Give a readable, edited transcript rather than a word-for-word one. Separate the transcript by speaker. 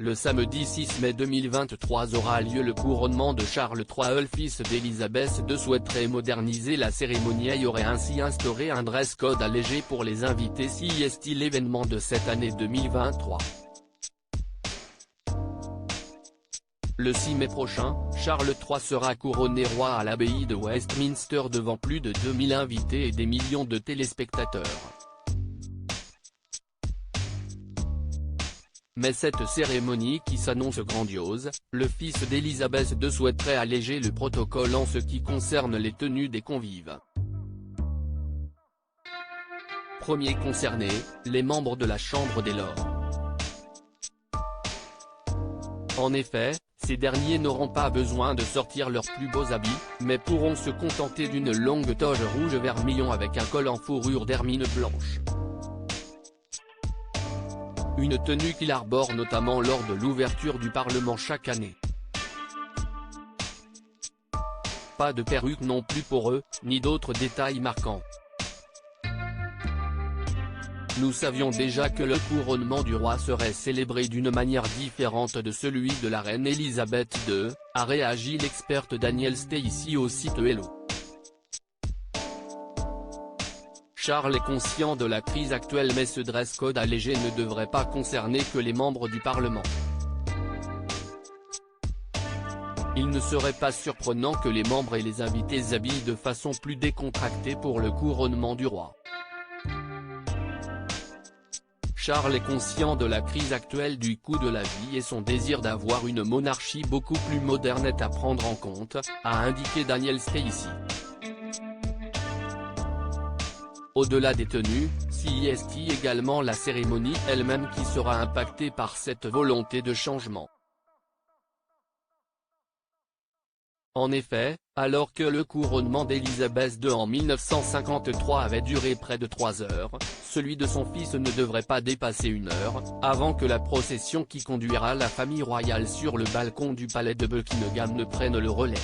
Speaker 1: Le samedi 6 mai 2023 aura lieu le couronnement de Charles III, fils d'Élisabeth II. Souhaiterait moderniser la cérémonie et aurait ainsi instauré un dress code allégé pour les invités. Si est l'événement de cette année 2023. Le 6 mai prochain, Charles III sera couronné roi à l'abbaye de Westminster devant plus de 2000 invités et des millions de téléspectateurs. Mais cette cérémonie qui s'annonce grandiose, le fils d'Élisabeth II souhaiterait alléger le protocole en ce qui concerne les tenues des convives. Premiers concernés, les membres de la Chambre des Lords. En effet, ces derniers n'auront pas besoin de sortir leurs plus beaux habits, mais pourront se contenter d'une longue toge rouge vermillon avec un col en fourrure d'hermine blanche. Une tenue qu'il arbore notamment lors de l'ouverture du Parlement chaque année. Pas de perruque non plus pour eux, ni d'autres détails marquants. Nous savions déjà que le couronnement du roi serait célébré d'une manière différente de celui de la reine Elisabeth II, a réagi l'experte Danielle Stacey au site Hello. Charles est conscient de la crise actuelle mais ce dress code allégé ne devrait pas concerner que les membres du Parlement. Il ne serait pas surprenant que les membres et les invités s'habillent de façon plus décontractée pour le couronnement du roi. Charles est conscient de la crise actuelle du coût de la vie et son désir d'avoir une monarchie beaucoup plus moderne est à prendre en compte, a indiqué Danielle Stacey. Au-delà des tenues, c'est également la cérémonie elle-même qui sera impactée par cette volonté de changement. En effet, alors que le couronnement d'Élisabeth II en 1953 avait duré près de 3 heures, celui de son fils ne devrait pas dépasser 1 heure, avant que la procession qui conduira la famille royale sur le balcon du palais de Buckingham ne prenne le relais.